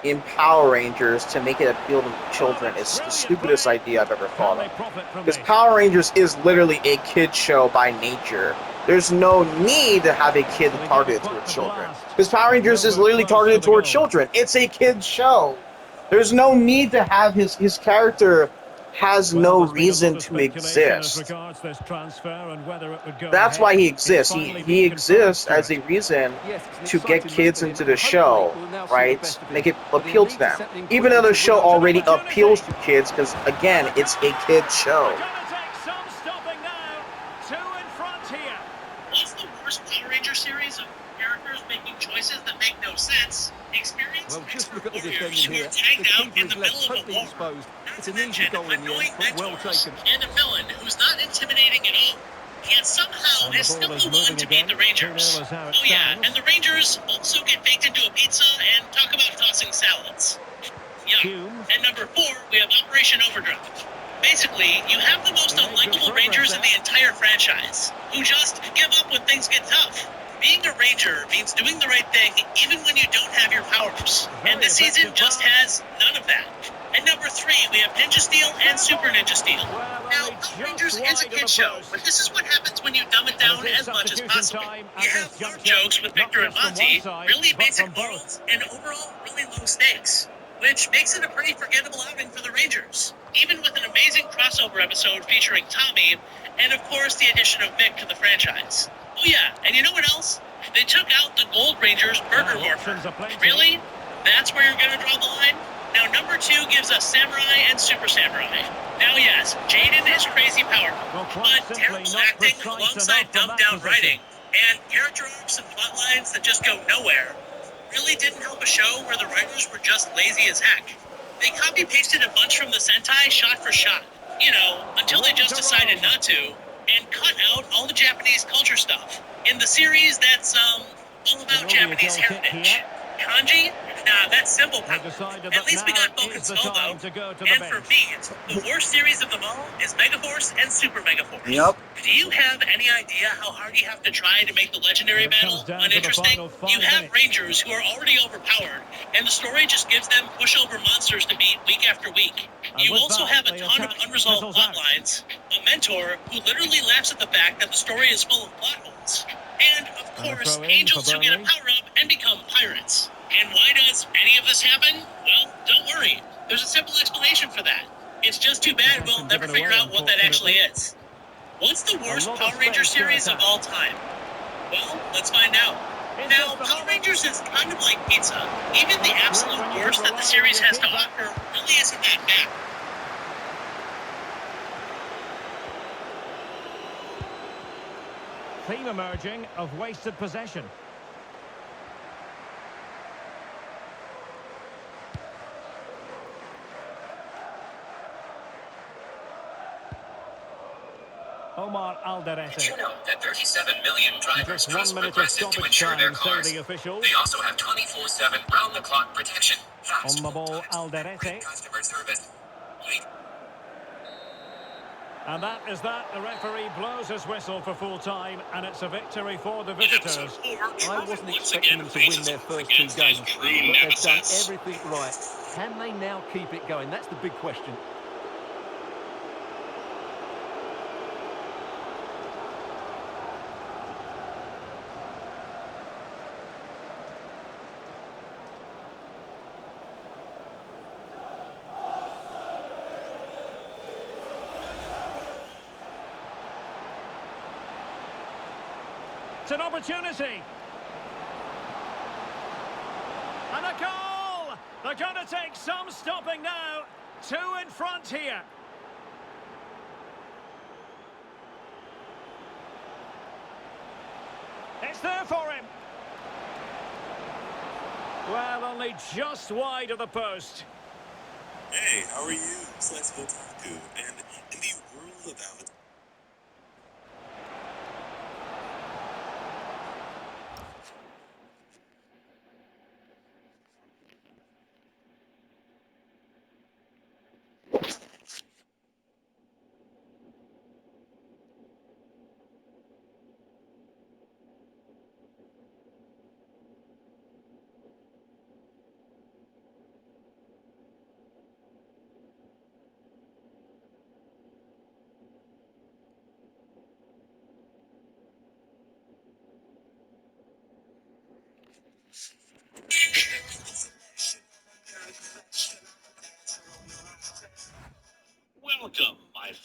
in Power Rangers to make it appeal to children is the stupidest idea I've ever thought of. Because Power Rangers is literally a kid show by nature. There's no need to have a kid targeted towards children. Because Power Rangers is literally targeted towards children. It's a kid's show. There's no need to have his character has no reason to exist. That's why he exists. He exists as a reason to get kids into the show, right? Make it appeal to them. Even though the show already appeals to kids, because again, it's a kid's show. What's the worst Power Ranger series of characters making choices that make no sense? Experience expert warriors who are tagged out in the middle of a war. Not to mention annoying mentors and a villain who's not intimidating at all. Yet somehow is still the one to beat the Rangers. Oh yeah, and the Rangers also get baked into a pizza and talk about tossing salads. Yeah. And number 4, we have Operation Overdrive. Basically, you have the most unlikable Rangers in the entire franchise, who just give up when things get tough. Being a Ranger means doing the right thing even when you don't have your powers. And this season just has none of that. And number 3, we have Ninja Steel and Super Ninja Steel. Now, Power Rangers is a kid's show, but this is what happens when you dumb it down as much as possible. You have fart jokes with Victor and Monty, really basic morals, and overall really low stakes, which makes it a pretty forgettable outing for the Rangers. Even with an amazing crossover episode featuring Tommy, and of course the addition of Mick to the franchise. Oh yeah, and you know what else? They took out the Gold Ranger's burger morpher. Really? That's where you're gonna draw the line? Now number 2 gives us Samurai and Super Samurai. Now yes, Jaden is crazy powerful, but terrible acting alongside dumbed-down writing, and character arcs and plot lines that just go nowhere, really didn't help a show where the writers were just lazy as heck. They copy-pasted a bunch from the Sentai shot for shot, until they just decided not to, and cut out all the Japanese culture stuff. In the series that's, all about Japanese heritage. Kanji? Nah, that's symbol power. At least we got Bulk and Skull, though. And for me, the worst series of them all is Megaforce and Super Megaforce. Yep. Do you have any idea how hard you have to try to make the legendary battle uninteresting? You have Rangers who are already overpowered, and the story just gives them pushover monsters to beat week after week. You also have a ton of unresolved plot lines, a mentor who literally laughs at the fact that the story is full of plot holes, and, of course, angels who get a power-up and become pirates. And why does any of this happen? Well, don't worry. There's a simple explanation for that. It's just too bad we'll never figure out what that actually is. What's the worst Power Ranger series of all time? Well, let's find out. Now, Power Rangers is kind of like pizza. Even the absolute worst that the series has to offer really isn't that bad. Theme emerging of wasted possession. Omar Alderete. Did you know that 37 million drivers Just trust 1 minute of Progressive to stoppage insure their time, say cars? the officials. They also have 24/7 round-the-clock protection. Fast On the ball, full times, Alderete. great customer service. Wait. And that is that. The referee blows his whistle for full time, and it's a victory for the visitors. I wasn't expecting them to win their first 2 games, but they've done everything right. Can they now keep it going? That's the big question. It's an opportunity. And a goal! They're going to take some stopping now. 2 in front here. It's there for him. Well, only just wide of the post. Hey, how are you? It's Let's Otaku, and in the world of Avatar.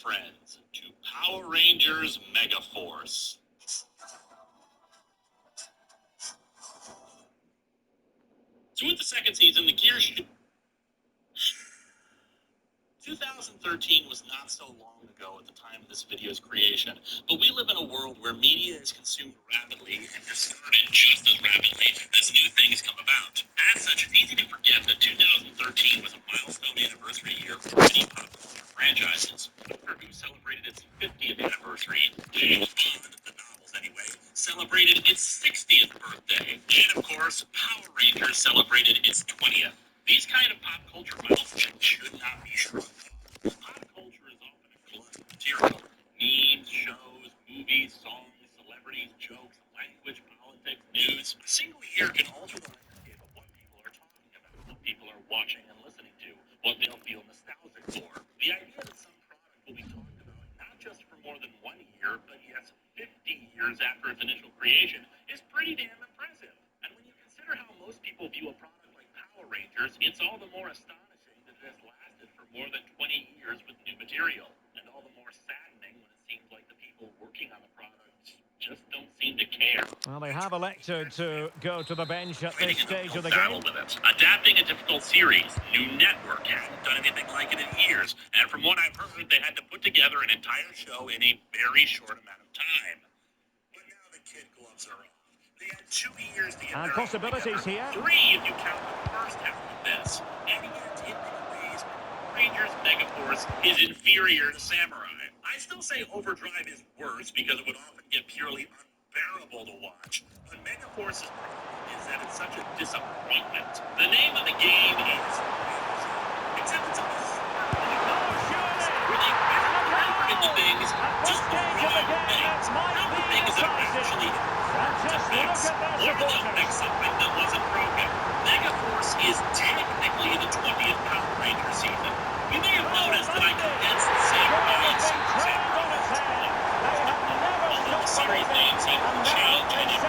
friends, to Power Rangers Megaforce. So with the second season, the Gears... 2013 was not so long ago at the time of this video's creation, but we live in a world where media is consumed rapidly and discarded just as rapidly as new things come about. As such, it's easy to forget that 2013 was a milestone anniversary year for many popular franchises. Doctor Who celebrated its 50th anniversary. James Bond, the novels anyway, celebrated its 60th birthday. And of course, Power Rangers celebrated its 20th. These kind of pop culture milestones should not be shrugged off. Pop culture is often a glut of material. Memes, shows, movies, songs, celebrities, jokes, language, politics, news. A single year can alter the landscape of what people are talking about, what people are watching and listening to, what they'll feel nostalgic for. The idea that some product will be talked about not just for more than 1 year, but yes, 50 years after its initial creation is pretty damn impressive. And when you consider how most people view a product Power Rangers, it's all the more astonishing that it has lasted for more than 20 years with new material, and all the more saddening when it seems like the people working on the product just don't seem to care. Well, they have elected to go to the bench at this stage of the game. With it. Adapting a difficult series, new network hadn't done anything like it in years, and from what I've heard, they had to put together an entire show in a very short amount of time. But now the kid gloves are off. They had 2 years to get And their possibilities here. 3 if you count the first half of this. And yet, in many ways, Rangers Megaforce is inferior to Samurai. I still say Overdrive is worse because it would often get purely unbearable to watch. But Megaforce's problem is that it's such a disappointment. The name of the game is except it's a where they effort into things just to drive things. Not the things that are actually to fix, or to fix something that wasn't broken. Megaforce is technically the 20th Power Ranger season. You may have noticed that I condensed the same guys although the series name seemed to change and it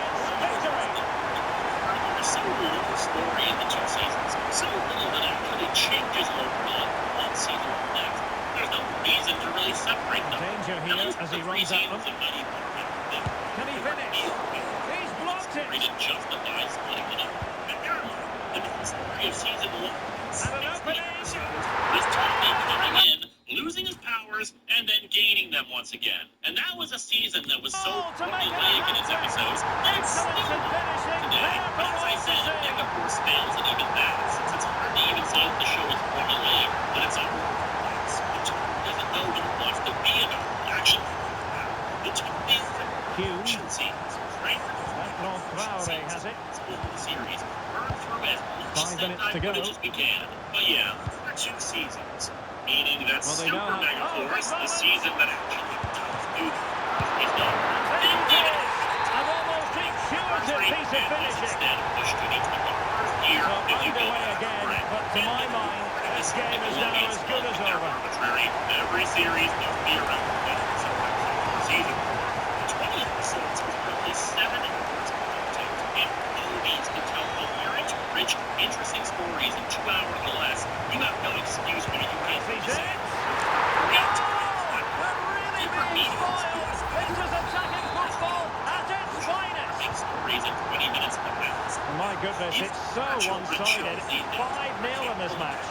there's so little story in the 2 seasons, so little that actually changes overall one season to the next. There's no reason to really separate them. Danger here as he runs at them. Can he finish? He's blocked it. To justify splitting it up. And never mind, the main story of season 1 And an opening. is Tommy coming in, losing his powers, and then gaining them once again. And that was a season that was so formulaic in its episodes that it's still today. But as I said, Megaforce fails at even that, since it's hard to even say that the show is formulaic, but it's all complex. The Tommy doesn't know what it wants to be about. Actually, the Tommy is action scenes. Traore has it. The series burned through as much 5 minutes to go. as we can. But yeah, there are 2 seasons. Meaning that Super Megaforce, the season that actually does do that, is done. An almost intuitive piece of finishing. Instead pushed to each of the first year So that you go underway again, but to my mind, this game is now as good as over. Every series must be around the season. 20 episodes is roughly 7 hours of content. And movies to tell coherent, rich, interesting stories in 2 hours or less. You have no excuse when you have to say. My goodness, it's so one-sided. 5-0 in this match.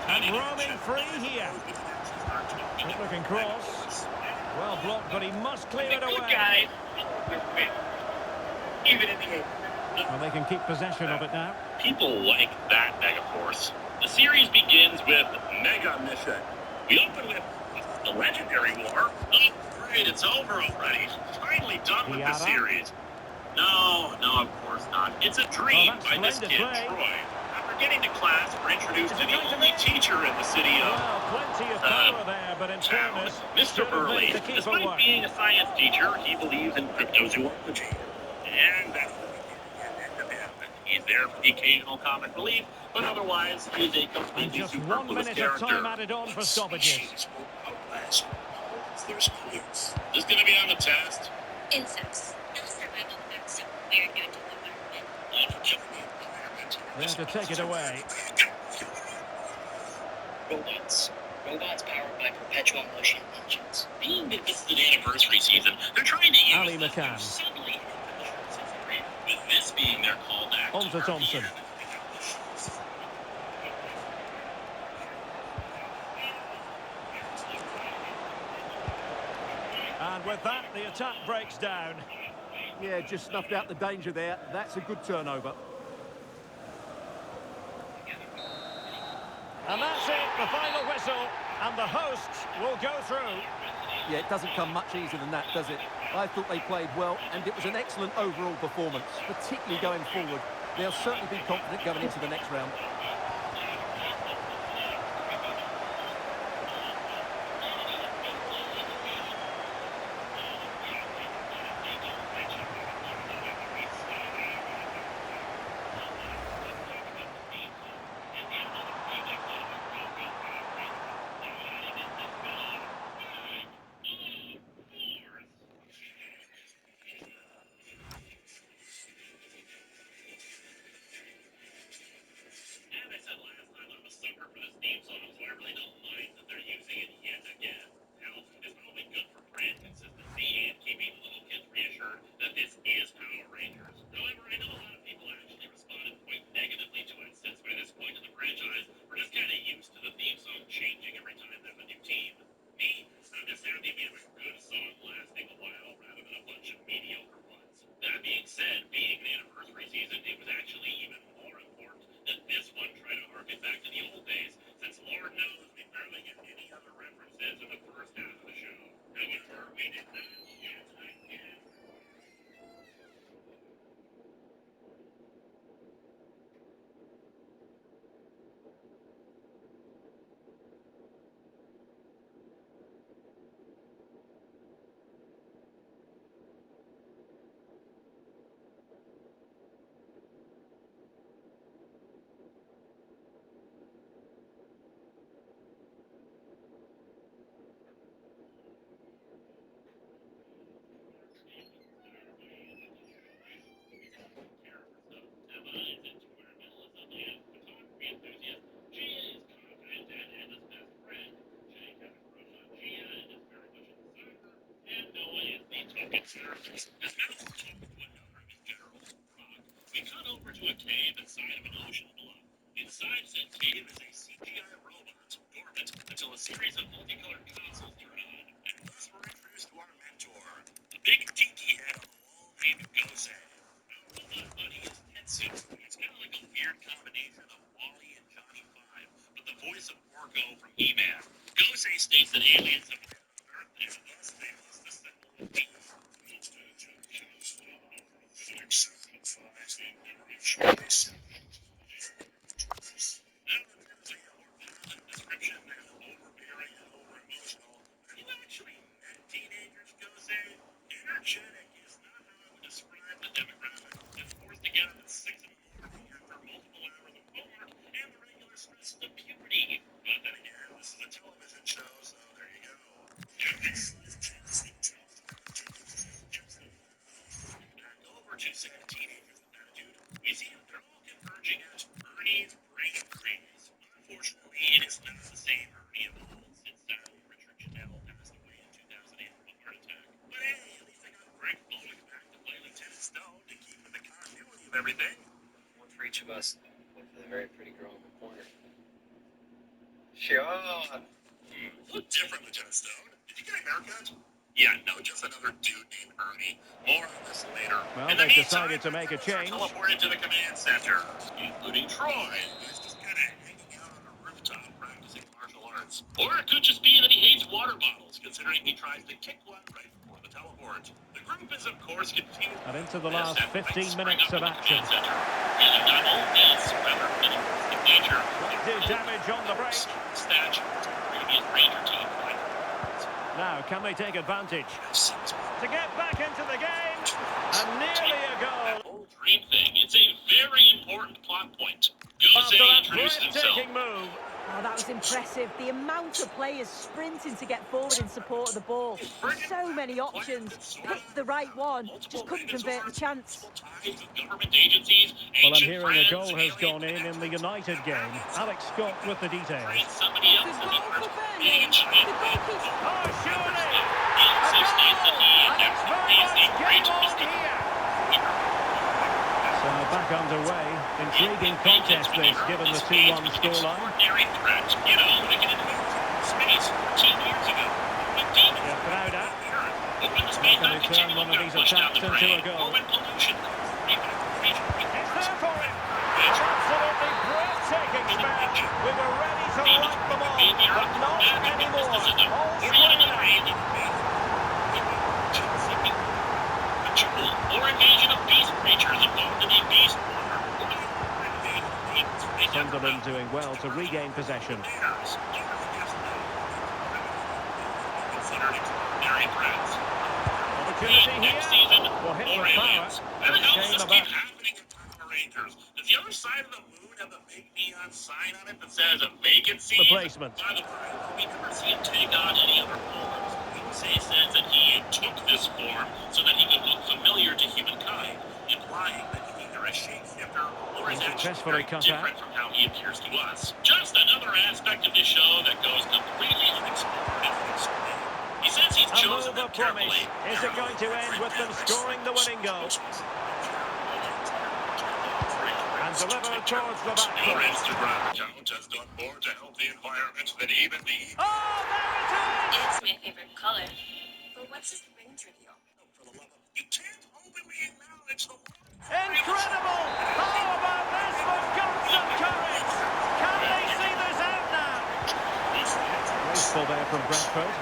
And roaming free here. Good looking cross. Well blocked, but he must clear it away. Even in the Well, they can keep possession of it now. People like that Megaforce. The series begins with Mega Mission. We open with the Legendary War. Oh, great, it's over already. Finally done with the series. No, of course not. It's a dream by this kid, Troy. After getting to class, we're introduced to the only teacher in the city of... Well, plenty of power there, but in fairness, Mr. Burley. Despite being a science teacher, he believes in cryptozoology. And that's he's there for the occasional comic relief, but otherwise he is a completely just superfluous 1 minute character. of time added on for stoppages. This is going to be on the test. Insects. No survival facts, so we're new to the environment. There to take it away. robots. Robots powered by perpetual motion engines. Being that this is an anniversary season, they're trying to use Ali McCann. subtly with this being their callback On to RPM. Thompson. And with that, the attack breaks down. Yeah, just snuffed out the danger there. That's a good turnover. And that's it, the final whistle. And the hosts will go through. Yeah, it doesn't come much easier than that, does it? I thought they played well, and it was an excellent overall performance, particularly going forward. They'll certainly be confident going into the next round. We cut over to a cave inside of an ocean below. Inside said cave is a CGI robot, dormant until a series of multicolored consoles turn on. And thus we're introduced to our mentor, a big dinky head on the wall named Gose. Our robot buddy is Tetsu. It's kind of like a weird combination of Wally and Johnny Five, but the voice of Orko from He-Man. Gose states that aliens have landed on Earth, and thus they must assemble a team. Description and overbearing and over-emotional. Have you actually met teenagers, Gose? Energetic is not how I would describe the demographic. It's forced together at 6 in the morning after multiple hours of homework and the regular stresses of puberty. But then again, this is a television show, so there you go. Back over to said teenagers with attitude. We see that they're all converging at Ernie's brain freeze. Unfortunately, it is not the same Ernie of old since sadly Richard Janelle passed away in 2008 from a heart attack. But hey, at least I got Greg Bullock back to play Lieutenant Stone to keep with the continuity of everything. One for each of us. One for the very pretty girl in the corner. Sean! Look different, Lieutenant Stone. Did you get a haircut? Yeah, no, just another dude named Ernie. More on this later. Well, In the they've meantime, decided to make a change. teleported to the command center, including Troy, who's just kind of hanging out on a rooftop practicing martial arts. Or it could just be that he hates water bottles, considering he tries to kick one right before the teleport. The group is, of course, confused. And into the last 15 minutes of action. Using not only swimmer minimalistic nature, Did damage on the break. stature, previous Ranger team. Now, can they take advantage? To get back into the game, and nearly a goal. Whole dream thing. It's a very important plot point. Gose After that introduced himself. breathtaking move, Oh, that was impressive. The amount of players sprinting to get forward in support of the ball. So many options. Picked the right one. Just couldn't convert the chance. Well, I'm hearing a goal has gone in the United game. Alex Scott with the details. It's a goal for Burnley. The goalkeeper. Oh, surely! A goal! And it's very much game on here. So back underway. Intriguing contest this, given the 2-1 scoreline. Frauda. Can he turn one of these attacks into a goal? It's there for him. Absolutely breathtaking spell. We were ready to light them on, but not anymore. All square now. Or invasion of beast creatures involved in a beast Sunderland doing well to regain possession. Opportunity here. Will hit with power. Shame about. Does the other side of the moon have a big neon sign on it that says a vacancy? The placement. By the way, we never see him take on any other forms. He says that he took this form so that he could look familiar to humankind, implying that he's either a shapeshifter or is actually very different from how he appears to us. Just another aspect of this show that goes completely unexplored and unexplained. He says he's chosen them carefully. Is it going to end with them scoring the winning goal? And delivered towards the back. Your Instagram account has done more to help the environment than even me. Oh, there it is! It's my favorite color. But what's his range reveal? You can't openly acknowledge the Incredible! How about this for guts and courage? Can they see this out now? Wasteful there from Brentford.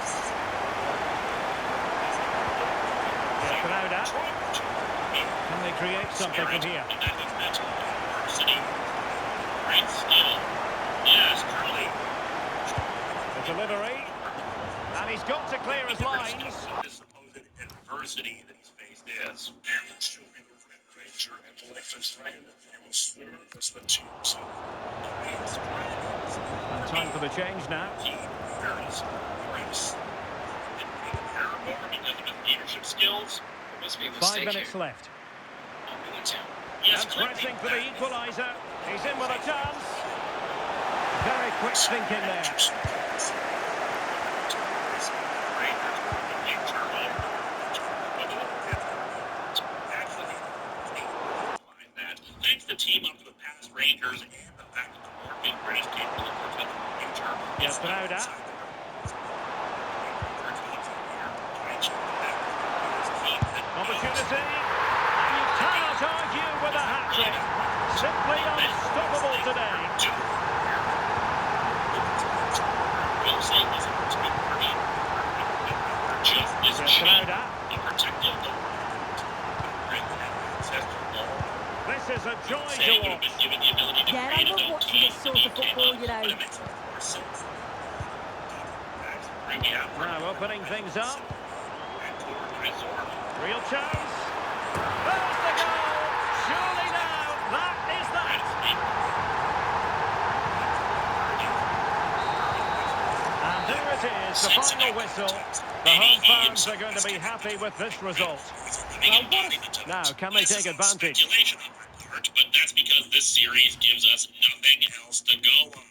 Frauda. Can they create something from here? Great skill. Yes, truly. The delivery. And he's got to clear his lines. This supposed adversity that he's faced is. And time for the change now. Because of his leadership skills. Must be a 5 mistake minutes here. left. Yes, And pressing for the equaliser. He's in with a chance. Very quick thinking there. Thanks to team up to the past Rangers and the fact that the more big British capable of working in the future. Yes, Frauda. Opportunity. And you cannot argue with a hat-trick. Simply unstoppable today. Yes, Frauda. This is a joy to watch. Yeah, I love watching this sort of football, you know. Now opening things up. Real chance. There's the goal. Surely now, that is that. And there it is, the final whistle. The home fans are going to be happy with this result. Now, can they take advantage? But that's because this series gives us nothing else to go on.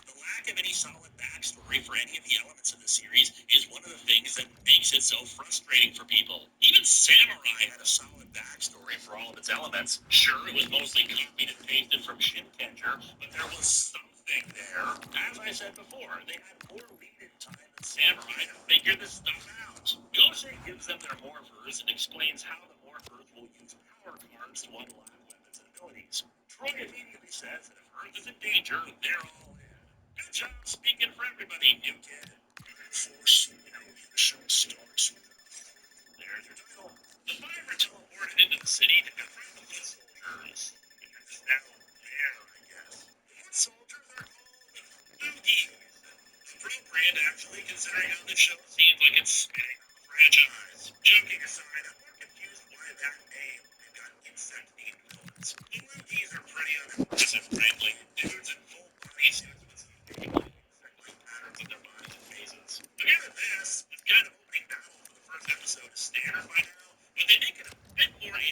The lack of any solid backstory for any of the elements of the series is one of the things that makes it so frustrating for people. Even Samurai had a solid backstory for all of its elements. Sure, it was mostly copied and pasted from Shinkenger, but there was something there. As I said before, they had more lead-in time than Samurai to figure this stuff out. Gosei gives them their morphers and explains how the morphers will use power cards to unlock weapons and abilities. Troy immediately says that if Earth is in danger, they're all in. Good job speaking for everybody, new kid. Force, the show starts. There's your title. The five are teleported into the city to confront the foot soldiers. It's now there, I guess. The foot soldiers are called Boogies. Appropriate, actually, considering how this show seems like it's spinning on the franchise. Joking aside, I'm more confused why that name. They've got insect-themed villains. The Boogies are pretty unimpressive, frankly. Dudes in full body suits with some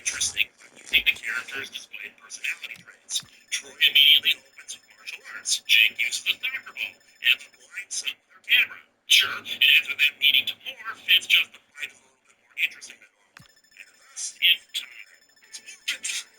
interesting by using the characters' displayed personality traits. Troy immediately opens with martial arts. Jake uses the soccer ball, and the blind son with her camera. Sure, it ends with them needing to morph. It's just the fight is a little bit more interesting than normal. And thus, it's time. It's movement time.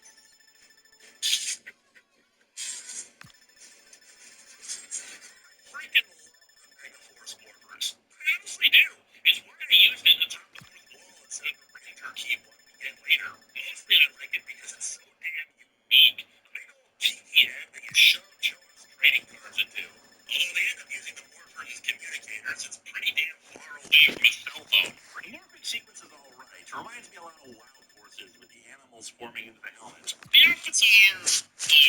Freaking love the Megaforce morphers. I honestly do. It's why I used it to top the fourth wall instead of the Ranger key one we get later. Mostly I like it because it's so damn unique. A big old TV head that you shove Joe's trading cards into. Although they end up using the morphers as communicators, it's pretty damn far away from a cell phone. The morphing sequence is alright. It reminds me a lot of Wild Forces with the animals forming into the helmet. The outfits are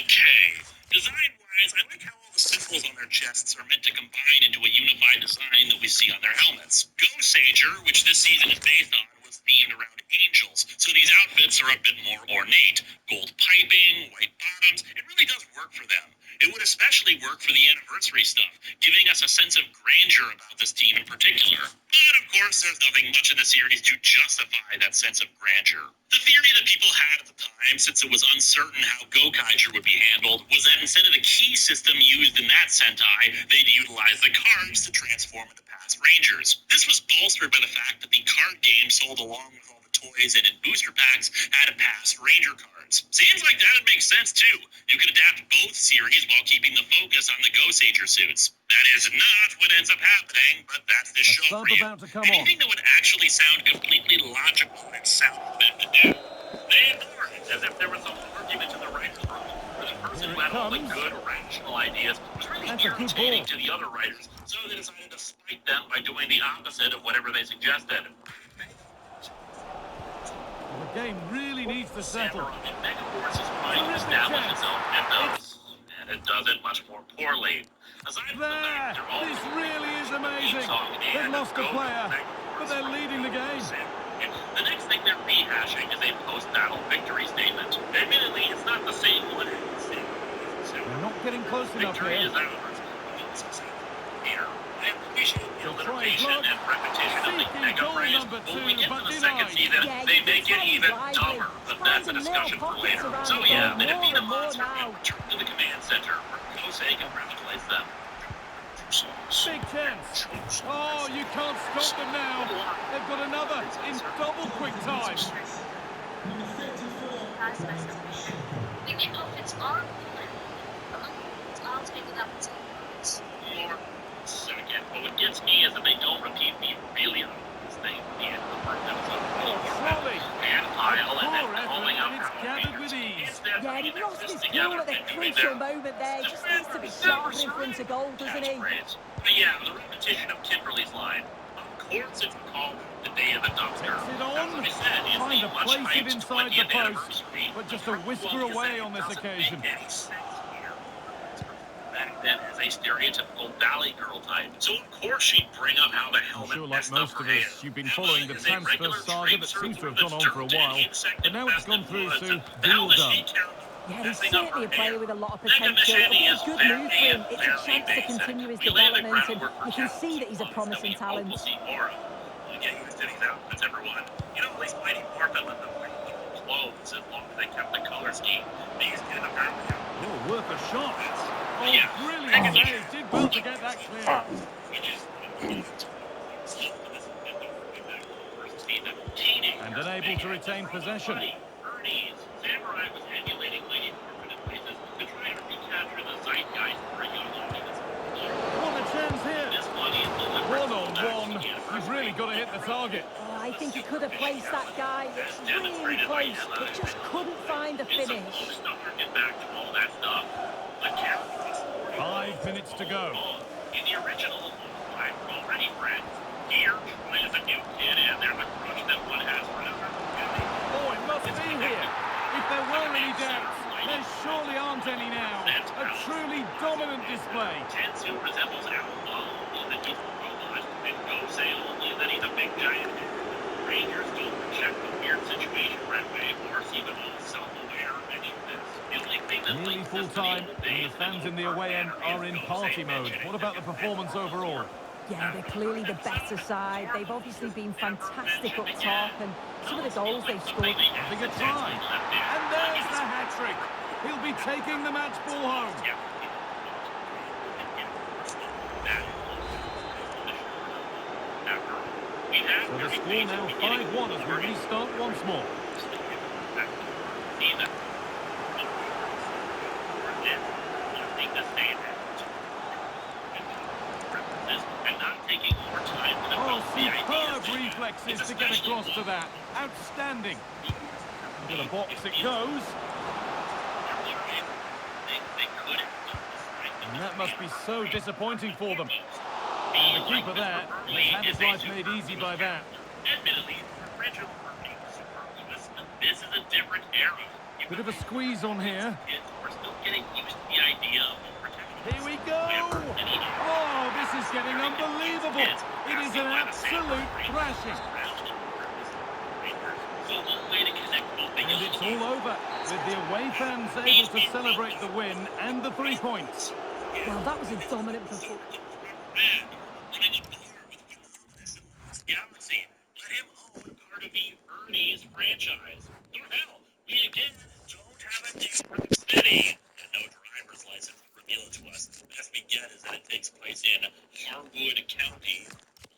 okay. Design-wise, I like how all the symbols on their chests are meant to combine into a unified design that we see on their helmets. Ghost Sager, which this season is based on, was themed around angels, so these outfits are a bit more ornate. Gold piping, white bottoms, it really does work for them. It would especially work for the anniversary stuff, giving us a sense of grandeur about this team in particular. But of course, there's nothing much in the series to justify that sense of grandeur. The theory that people had at the time, since it was uncertain how Gokaiger would be handled, was that instead of the key system used in that Sentai, they'd utilize the cards to transform into past Rangers. This was bolstered by the fact that the card game sold along with all the toys and in booster packs had past Ranger cards. Seems like that'd make sense too. You could adapt both series while keeping the focus on the Ghost Sager suits. That is not what ends up happening, but that's the show for you. About to come Anything that would actually sound completely logical and sound for them to do, they ignore it, as if there was some argument in the writers' room, where the person who had all the good, rational ideas was really irritating to the other writers, so they decided to spite them by doing the opposite of whatever they suggested. The game really needs to settle. Megaforce is trying to establish its own mythos, and it does it much more poorly. Aside from the fact they're all This really is amazing. They've lost a player, but they're leading the game. The next thing they're rehashing is a post-battle victory statement. Admittedly, it's not the same one as the We're not getting close enough victory here. is ours. Here, I appreciate the alliteration and repetition of the mega phrase. When we get to the second season, they make it even dumber, but that's a discussion for later. So yeah, they defeat a monster and return to the command center, where Kosei congratulates them. Big chance. Oh, you can't stop them now. They've got another in double quick time. We make outfits all different. It's all taken up its own More second. But what gets me is that they don't repeat the really obvious thing at the end of the first episode. Trolley. And pile and then Poor calling effort, out and it's gathered with ease. Yeah, he lost his cool at the crucial moment there. Just needs to be sharper in front of goal, doesn't he? But yeah, the repetition of Kimberly's line. Of course it's called the day of the dumpster. Takes it on, That's what I said. It's trying the to much place it hyped inside the 20th post, anniversary. but just a whisker away on this occasion. Back then as a stereotypical Valley Girl type. So of course she'd bring up how the helmet Sure, like messed up most her of head. us, you've been Emma following the is a transfer regular saga that tracer seems to through have the gone on for a dirt and while, insect but now it's gone infested through woods, to and Dual now that Dome. she counts Yeah, he's messing up certainly her a player hair. with a lot of Mega potential. It'll be Machete a is good very, move for him. It's a very chance to basic. continue his We lay the development, and groundwork for you can Cal. see that he's a promising That we hope talent. we'll see more of. We get used to these outfits, everyone. You know, at least Mighty Morphin let them wear their clothes as long as they kept the color scheme. These did apparently have Oh, worth a shot. Oh, yeah, brilliant save. Did well to get that clear. And unable to retain possession. Samurai was emulating Lady Morphin in places to try and recapture the zeitgeist for a young audience. What a chance here. This one is deliberate. One-on-one. You've really got to hit the target. Oh, I think he could have placed that guy. It's really close, but just couldn't find the finish. Get back to all that stuff. The character was 5 minutes to go. in the original, I'm already friends. Here, Troy is a new kid, and there's a crush that one has for another. Oh, it must be here. If there were any doubts, there surely aren't any now. A truly dominant display. Tensu resembles Outlaw in that he's a robot, and Gosei only that he's a big giant. Rangers don't check the weird situation right away, or seem at all self-aware of any of this. The only thing that Nearly full time, and the fans in the away end are in party mode. What about the performance overall? Yeah, they're clearly the better side. They've obviously been fantastic up top, and some of the goals they've scored. Having a try. And there's the hat-trick. He'll be taking the match ball home. So the score now 5-1 as we restart once more. Oh, superb reflexes to get across to that. Outstanding. Into the box it goes. And that must be so disappointing for them. And the keeper there has had his life made easy by that. Admittedly, original this is a different era. Bit of a squeeze on here. We're still getting used to the idea of protection. Here we go! Oh, this is getting unbelievable. It is an absolute thrashing. And it's all over, with the away fans able to celebrate the win and the 3 points. Well, that was a dominant performance. Galaxy, let him own part of the Ernie's franchise. Or hell, we again don't have a name for the city. And no driver's license to reveal it to us. The best we get is that it takes place in Harwood County.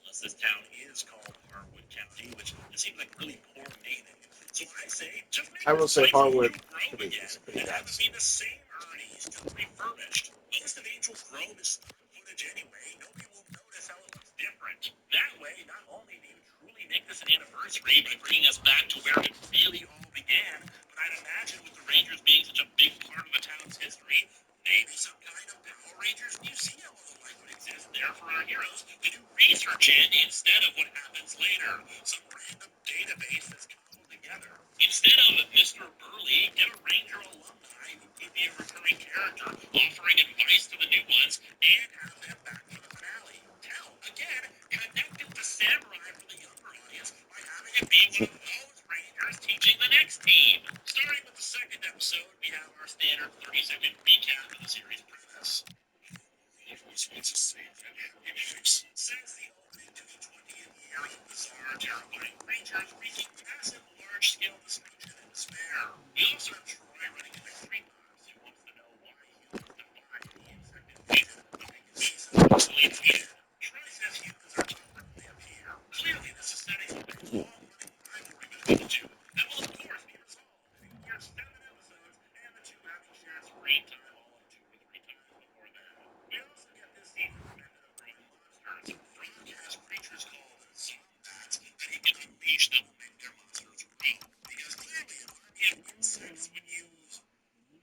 Unless this town is called Harwood County, which seems like really poor naming. So I say, just make I will say Harwood Grove again, and have it be the same Ernie's, refurbished. Most of Angel Grove is footage anyway. Nobody will notice how it looks different. That way, not only do you truly make this an anniversary by bringing us back to where it really all began, but I'd imagine with the Rangers being such a big part of the town's history, maybe some kind of Power Rangers museum would exist there for our heroes to do research in instead of what happens later. Some random database that's cobbled together. Instead of Mr. Burley, get a Ranger alumni who could be a recurring character, offering advice to the new ones, and have them back for the finale. Hell, again, connect it to Samurai for the younger audience by having it be one of those Rangers teaching the next team. Starting with the second episode, we have our standard 30-second recap of the series premise. Since the opening to the 20th year of bizarre, terrifying creatures wreaking massive, large-scale destruction and despair. We also have Troy running into creepers who wants to know why humans defy the insect invasion. Troy says humans are tougher than they appear. Clearly, this is setting up a long-running rivalry between the two that will, of course, be resolved in a year 7 episodes and the two having shared screen time all of 2 or 3 times before that. We also get this season's method of growing monsters. Frog has creatures called zombats that he can unleash that will make their monsters real. Because clearly an army of insects would use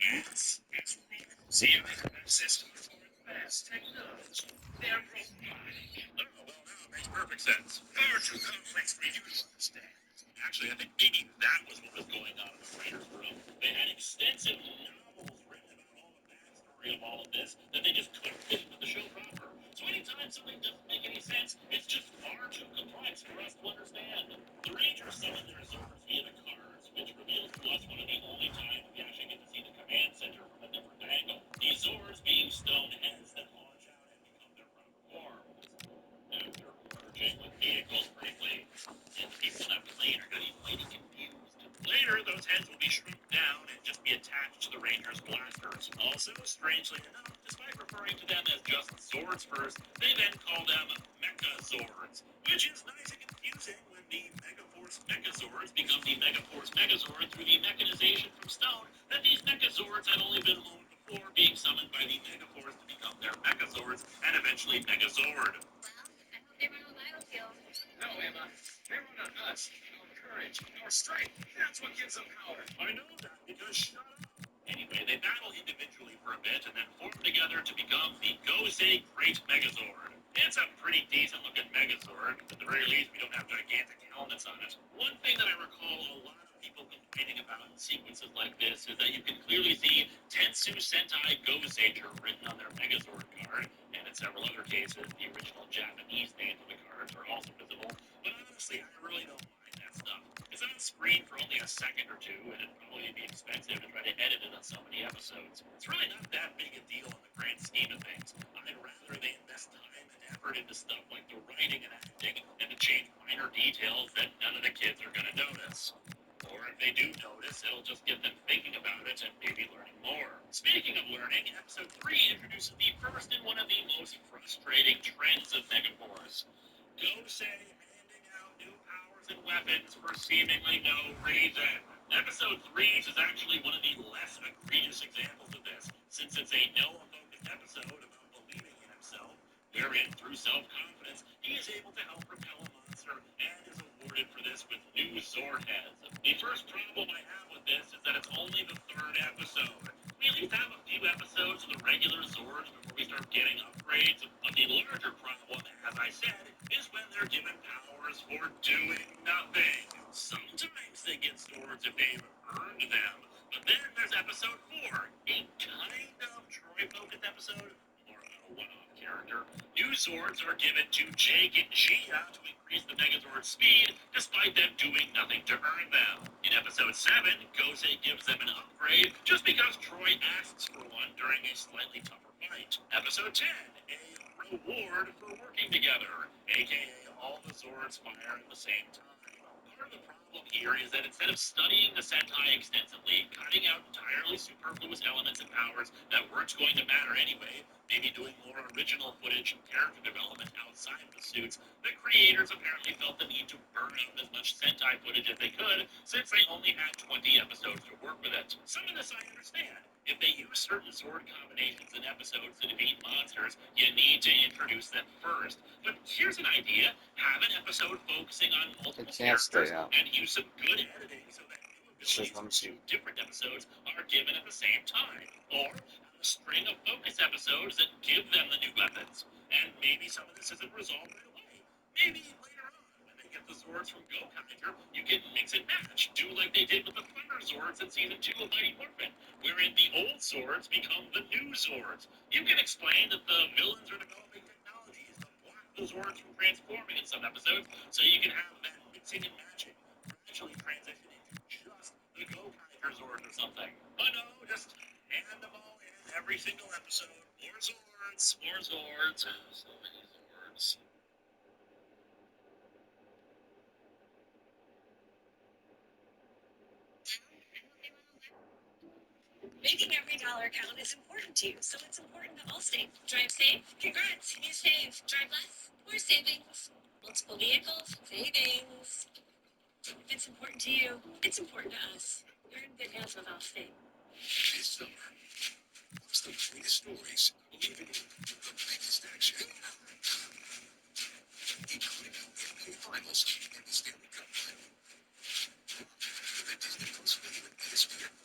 ants as real. See, I have access to the foreign fast technology. They're robotic. Oh, well, now it makes perfect sense. Far too complex for you to understand. Actually, I think maybe that was what was going on in the writer's room. They had extensive novels written about all the backstory of all of this that they just couldn't fit into the show proper. So anytime something doesn't make any sense, it's just far too complex for us to understand. The Rangers summon their Zords via the cards, which reveals to us one of the only times we actually get to see the command center from a different angle. These Zords being stone heads that launch out and become their front forms. After merging with vehicles briefly, and the people on that plane are going to be mighty confused. Later, those heads will be shrunk down and just be attached to the Rangers' blasters. Also, strangely enough, despite referring to them as just Zords first, they then call them Mecha-Zords, which is nice and confusing when the Megaforce Megazords become the Megaforce Megazord through the mechanization from stone that these Megazords had only been loaned before being summoned by the Megaforce to become their Megazords and eventually Megazord. They were on the battlefield. No, Emma. They run on us. Our courage, our strength. That's what gives them power. I know that because shut up. Anyway, they battle individually for a bit and then form together to become the Gosei Great Megazord. It's a pretty decent looking Megazord. At the very least, we don't have gigantic helmets on it. One thing that I recall a lot of people complaining about in sequences like this is that you can clearly see Tetsu Sentai Goseiger written on their Megazord card, and in several other cases, the original Japanese names of the cards are also visible. But honestly, I really don't mind that stuff. It's on screen for only a second or two, and it'd probably be expensive to try to edit it on so many episodes. It's really not that big a deal in the grand scheme of things. I'd rather they invest time and effort into stuff like writing and acting, and to change minor details that none of the kids are going to notice. Or if they do notice, it'll just get them thinking about it and maybe learning more. Speaking of learning, episode 3 introduces the first and one of the most frustrating trends of Megaforce. Gosei handing out new powers and weapons for seemingly no reason. Episode 3 is actually one of the less egregious examples of this, since it's a Noah-focused episode about believing in himself, wherein, through self-confidence, he is able to help repel a monster and is awarded for this with new sword heads. The first problem I have with this is that it's only the 3rd episode. We at least have a few episodes of the regular Zords before we start getting upgrades, but the larger problem, as I said, is when they're given powers for doing nothing. Sometimes they get swords if they've earned them, but then there's episode 4, a kind of Troy-focused episode, more about a one-off character. New swords are given to Jake and Gia to increase the Megazord's speed, despite them doing nothing to earn them. In episode 7, Gosei gives them an upgrade just because Troy asks for one during a slightly tougher fight. Episode 10, a reward for working together, aka all the Zords fire at the same time. Part of the problem here is that instead of studying the Sentai extensively, cutting out entirely superfluous elements and powers that weren't going to matter anyway, maybe doing more original footage and character development outside of the suits, the creators apparently felt the need to burn out as much Sentai footage as they could, since they only had 20 episodes to work with it. Some of this I understand. If they use certain sword combinations in episodes to defeat monsters, you need to introduce them first. But here's an idea: have an episode focusing on multiple characters and use some good editing so that new abilities from 2 different episodes are given at the same time. Or have a string of focus episodes that give them the new weapons. And maybe some of this isn't resolved right away. Maybe later on, when they get the Zords from Gokaiger, you can mix and match, do like they did with the Thunder Zords in Season 2 of Mighty Morphin, wherein the old Zords become the new Zords. You can explain that the villains are developing technologies to block the Zords from transforming in some episodes, so you can have that mixing and matching, gradually transition into just the Gokaiger Zord or something. But no, just hand them all in every single episode. More Zords, more Zords, so many Zords. Making every dollar count is important to you, so it's important to Allstate. Drive safe? Congrats, you save. Drive less? More savings. Multiple vehicles? Savings. If it's important to you, it's important to us. You're in good hands with Allstate. This summer, what's the biggest stories? Believe it, the biggest action. Each week, NBA Finals and the Stanley Cup Final. The Disney Plus video and ESPN.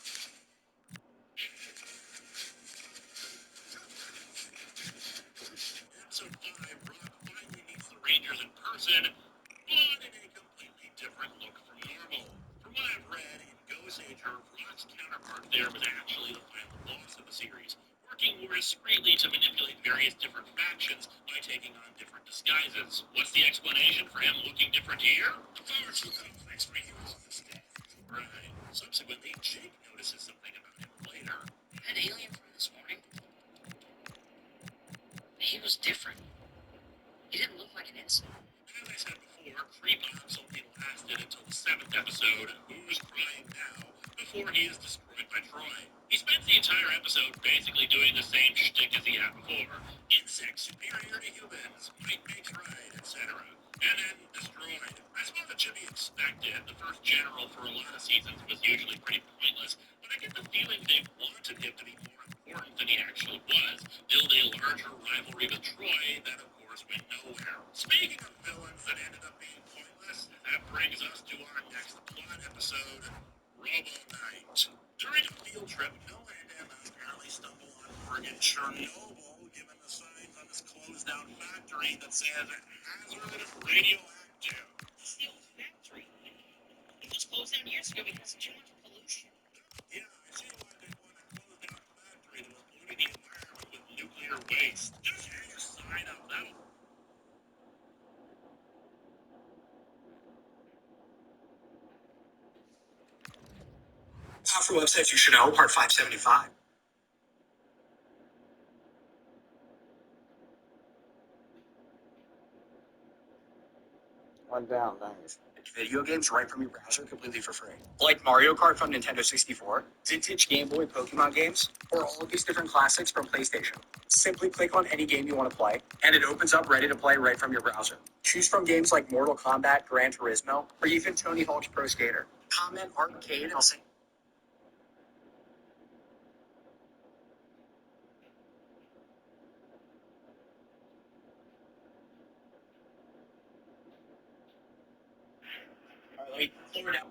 Episode 5, Rock finally meets the Rangers in person, but in a completely different look from normal. From what I've read, in Ghost Age, Rock's counterpart there was actually the final boss of the series, working more discreetly to manipulate various different factions by taking on different disguises. What's the explanation for him looking different here? The power too complex for humans on this day. Right. Subsequently, Jake notices something about him later. An alien from this morning. He was different. He didn't look like an insect. As I said before, Creepox only lasted until the 7th episode, Who's Crying Now, before he is destroyed by Troy. He spends the entire episode basically doing the same shtick as he had before. Insects superior to humans, might makes right, etc. And then destroyed. I suppose it should be expected. The first general for a lot of seasons was usually pretty pointless, but I get the feeling they wanted him to be more important than he actually was, build a larger rivalry with Troy that, of course, went nowhere. Speaking of villains that ended up being pointless, that brings us to our next plot episode, Robo Knight. During a field trip, Noah and Emma apparently stumble on friggin' Chernobyl, given the signs on this closed-down factory that says hazard radioactive. Steel factory. It was closed down years ago because of too much pollution. Yeah, I see why they want to close down a factory that was polluting the environment with nuclear waste. Just hang a sign up, that'll... Top 4 websites you should know, part 575. One down, nice. Video games right from your browser completely for free. Like Mario Kart from Nintendo 64, vintage Game Boy Pokemon games, or all of these different classics from PlayStation. Simply click on any game you want to play, and it opens up ready to play right from your browser. Choose from games like Mortal Kombat, Gran Turismo, or even Tony Hawk's Pro Skater. Comment arcade and I'll say. All right, let me clear it out.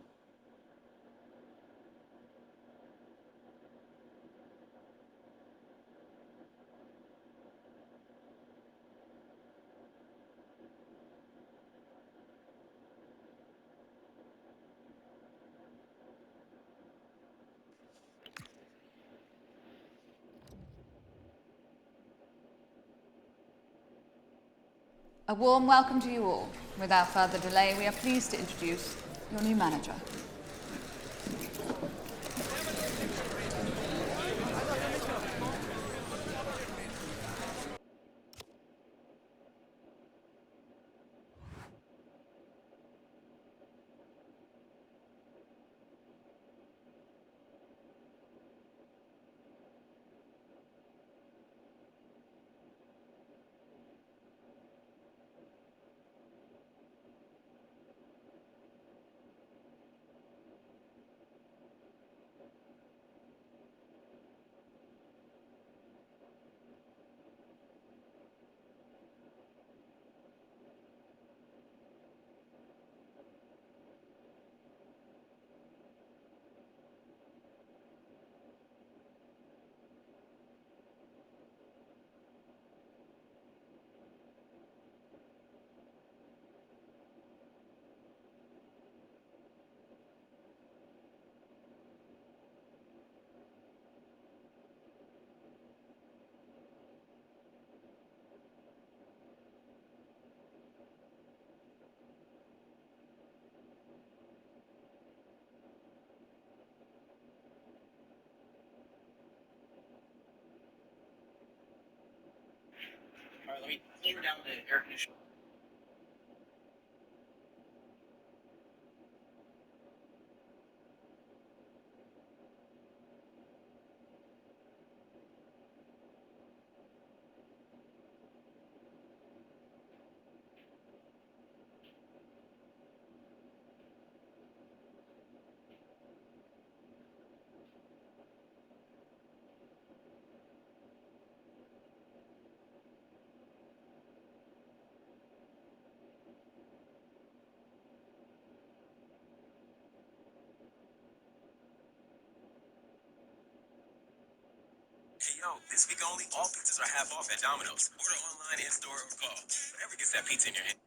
A warm welcome to you all. Without further delay, we are pleased to introduce your new manager. All right, let me clear down the air conditioner. Hey yo, this week only, all pizzas are half off at Domino's. Order online, in store, or call. Whatever gets that pizza in your hand.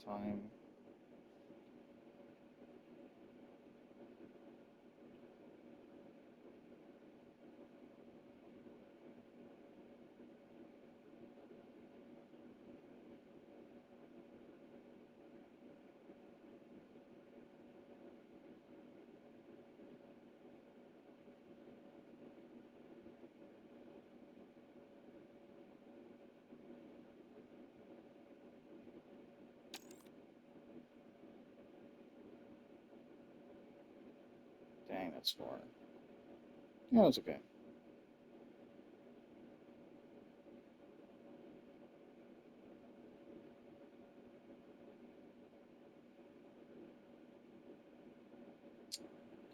time. Dang, that's far. Yeah, that's okay.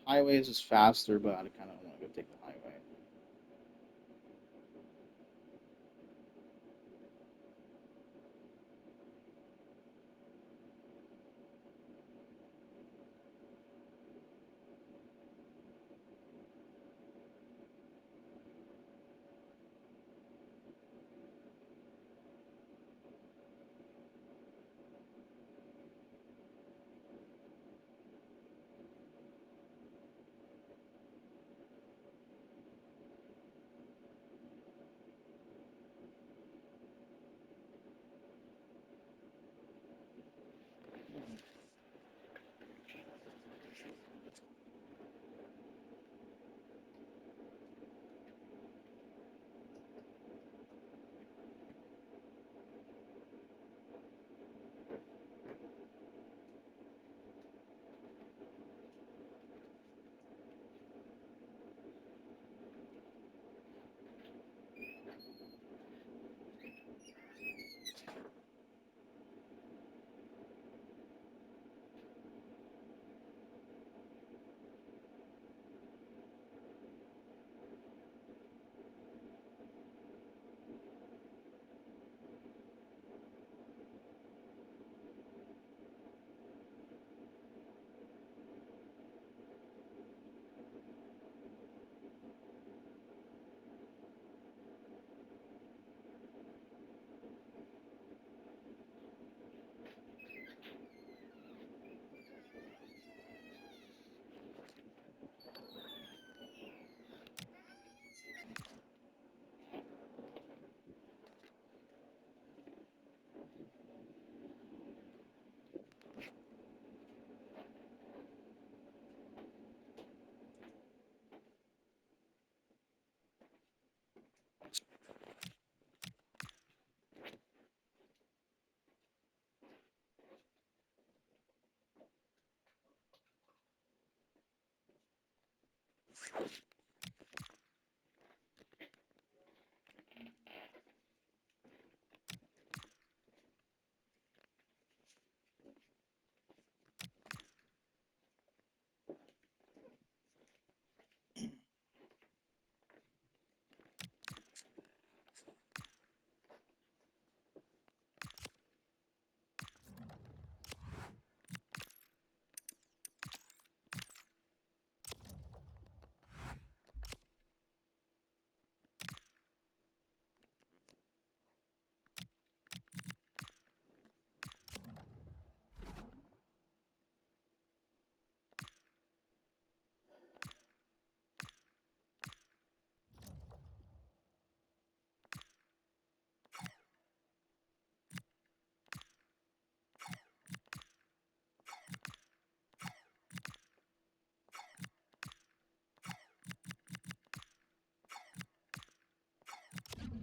Highways is faster, but I kind of want to go take the highway.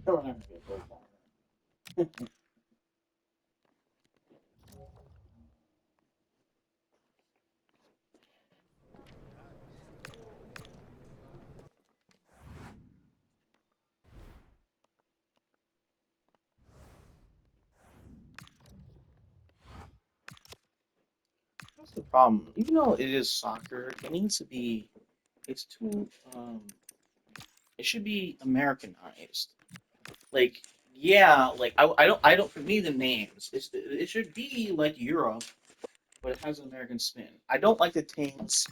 Don't have to be a gold bar. That's the problem. Even though it is soccer, it needs to be. It's too. It should be Americanized. Like, yeah, like I don't. For me, the names. It should be like Europe, but it has an American spin. I don't like the teams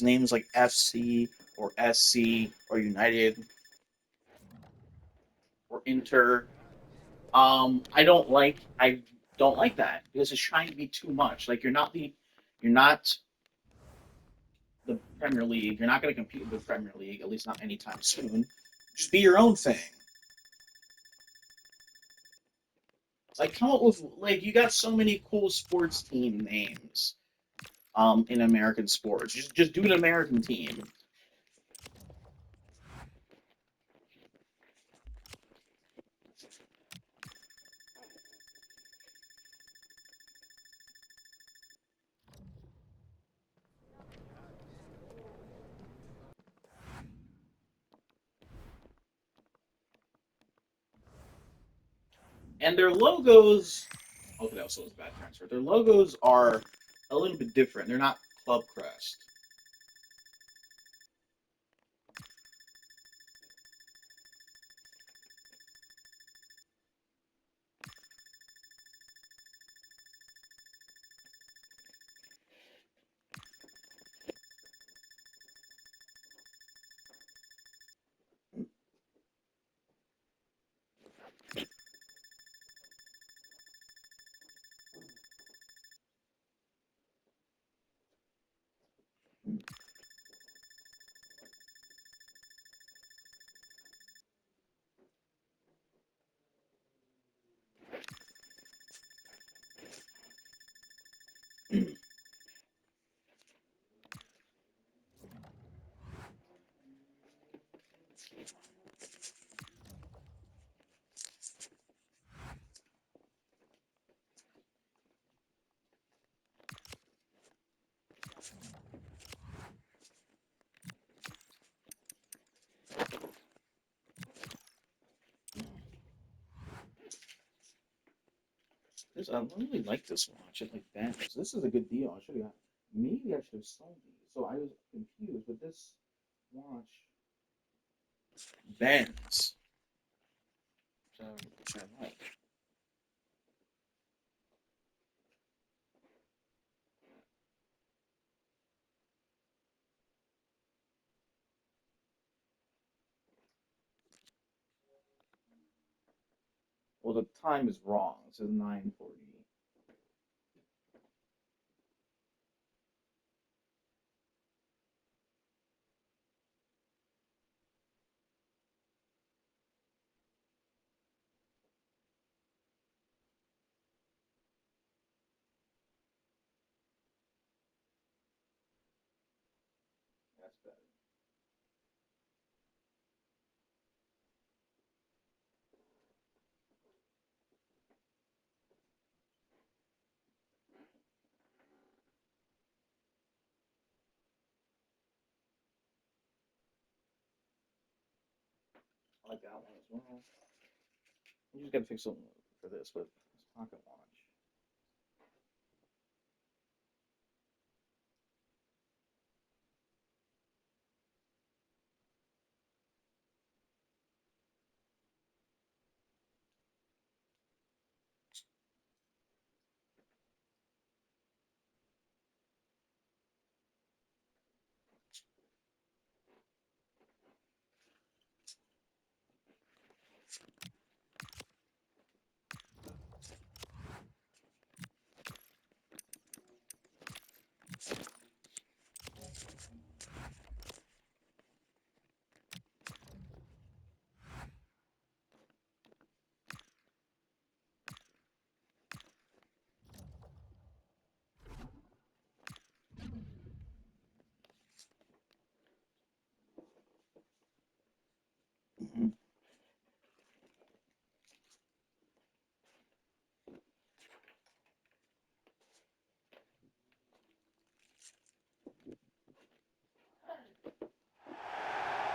names like FC or SC or United or Inter. I don't like. don't like that because it's trying to be too much. Like you're not the Premier League. You're not going to compete with the Premier League, at least not anytime soon. Just be your own thing. Like come up with like you got so many cool sports team names, in American sports. Just do an American team. And their logos, okay, that was a bad transfer. Their logos are a little bit different. They're not club crest. I really like this watch. I like Vans. This is a good deal. I should have got. Maybe I should have sold these. So I was confused with this watch. Vans. Which I like. Well, the time is wrong. It says 9:40. That's better. I like that one as well. You just gotta fix something for this, but it's pocket watch.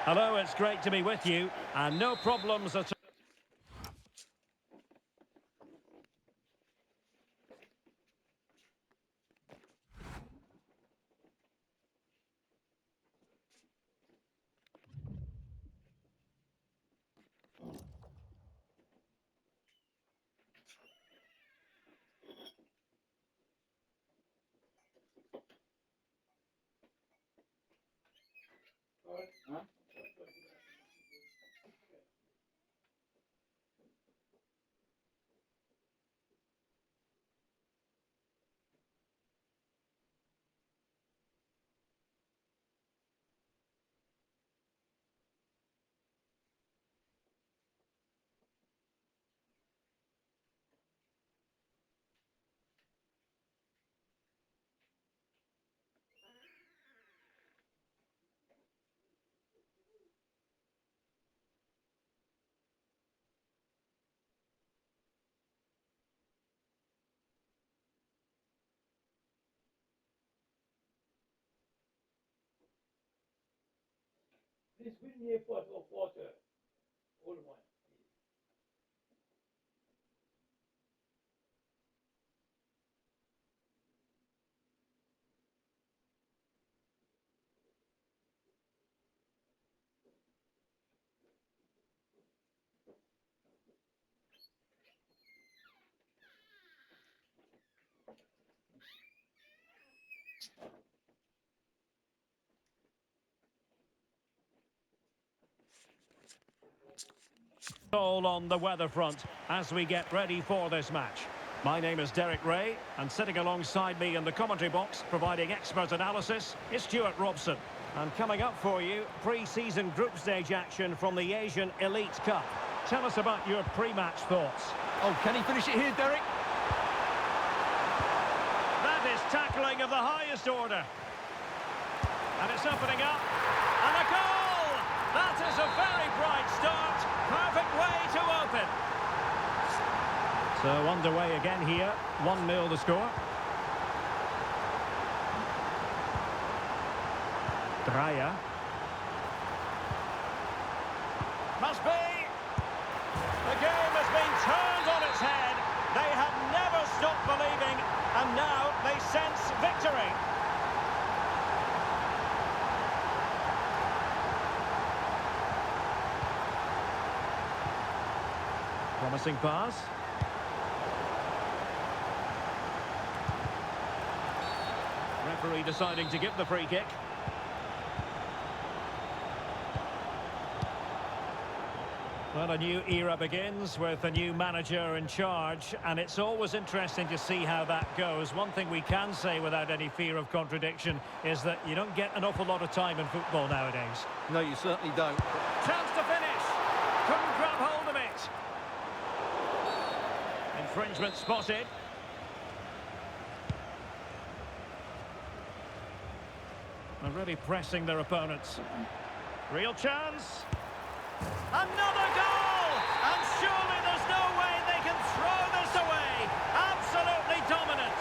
Hello, it's great to be with you, and no problems at all. Huh? just been here for a quarter. All one. All on the weather front as we get ready for this match. My name is Derek Ray, and sitting alongside me in the commentary box, providing expert analysis, is Stuart Robson. And coming up for you, pre-season group stage action from the Asian Elite Cup. Tell us about your pre-match thoughts. Oh, can he finish it here, Derek? That is tackling of the highest order. And it's opening up. And a goal! That is a very bright start. Perfect way to open. So underway again here. 1-0 the score. Dreyer. Must be. The game has been turned on its head. They have never stopped believing, and now they sense victory. Promising pass. Referee deciding to give the free kick. Well, a new era begins with a new manager in charge, and it's always interesting to see how that goes. One thing we can say without any fear of contradiction is that you don't get an awful lot of time in football nowadays. No, you certainly don't. Chance to finish. Couldn't grab hold of it. Infringement spotted. They're really pressing their opponents. Real chance. Another goal! And surely there's no way they can throw this away. Absolutely dominant.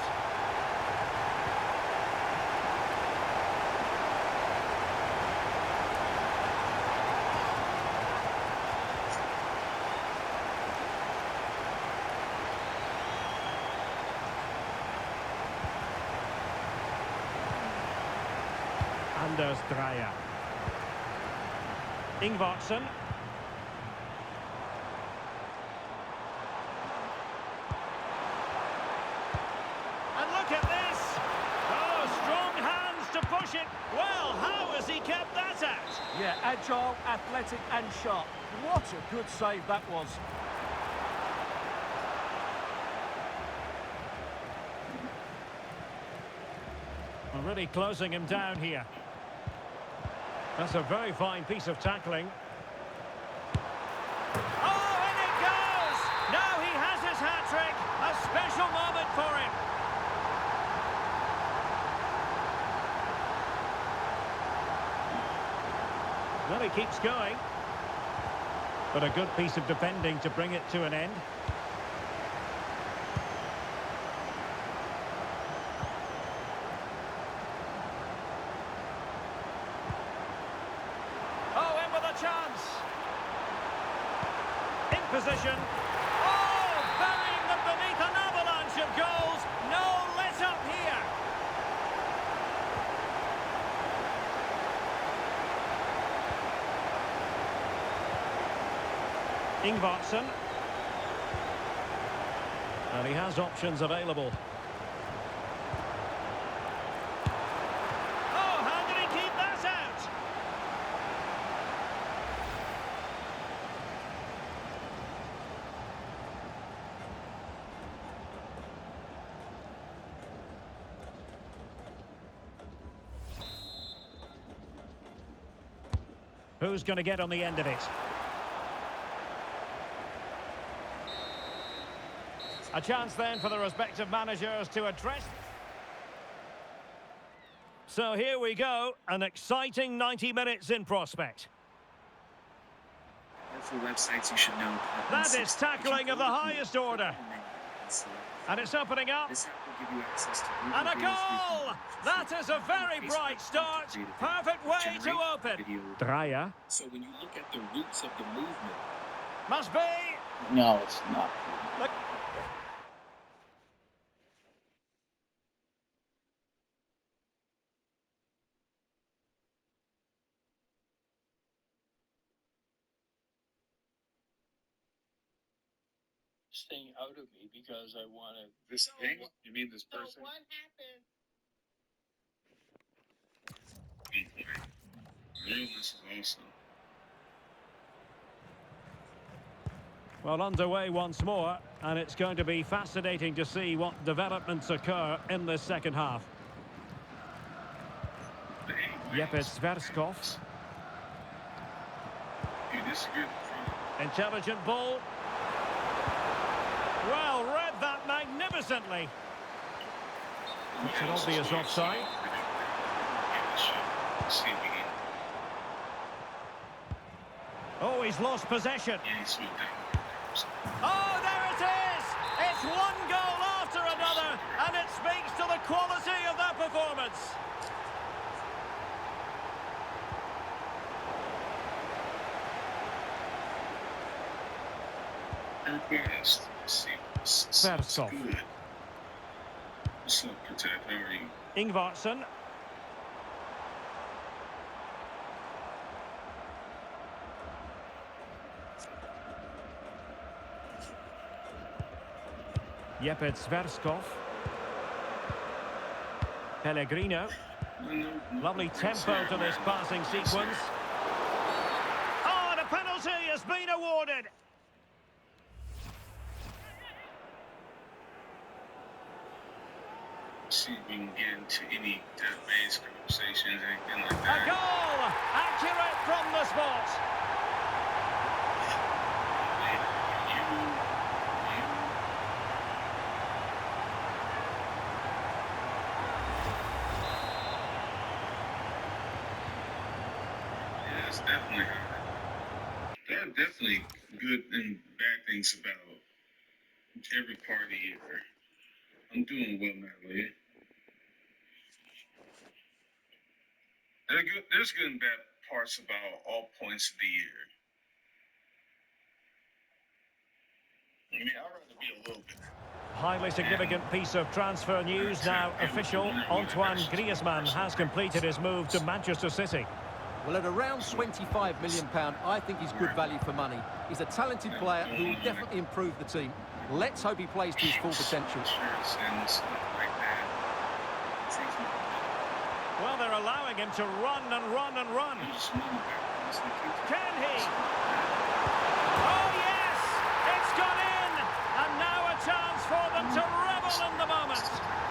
Anders Dreyer. Ingvartsen. And look at this! Oh, strong hands to push it. Well, how has he kept that out? Yeah, agile, athletic and sharp. What a good save that was. Really closing him down here. That's a very fine piece of tackling. Oh, and it goes! Now he has his hat-trick. A special moment for him. Well, he keeps going. But a good piece of defending to bring it to an end. Chance. In position. Oh, burying them beneath an avalanche of goals. No let up here. Ingvartsen. And he has options available. Oh, how did he keep that out? Who's going to get on the end of it? A chance then for the respective managers to address. So here we go, an exciting 90 minutes in prospect. Websites you should know. That is tackling of the highest order. And it's opening up. This app will give you access to And a goal! That is a very bright start. Perfect way to open. Dreyer. So when you look at the roots of the movement, Must be. No, it's not. Look. staying out of me because I want to. This thing? You mean this person? So what happened? Realness is awesome. Well, underway once more, and it's going to be fascinating to see what developments occur in this second half. Jeppe Sverskov. Dude, this is good. Intelligent ball. Well, read that magnificently. It's an obvious offside. Oh, he's lost possession. Oh, there it is! It's one goal after another, and it speaks to the quality of that performance. Sverskov. What's up, Protect? How are you? Ingvarsson. Jeppe Sverskov. Pellegrino. Lovely tempo to this passing sequence. Oh, and a penalty has been awarded. See if we can get into any death-based conversations, anything like that. A goal! Accurate from the spot. Yeah, it's definitely hard. There are definitely good and bad things about every part of the year. I'm doing well, Natalie. There's good and bad parts about all points of the year. I mean, I'd rather be a little bit. Highly significant piece of transfer news now official. Antoine Griezmann has completed his move to Manchester City. Well, at around £25 million, I think he's good value for money. He's a talented player who will definitely improve the team. Let's hope he plays to his full potential. Well, they're allowing him to run and run and run. Can he? Oh, yes! It's gone in! And now a chance for them to revel in the moment.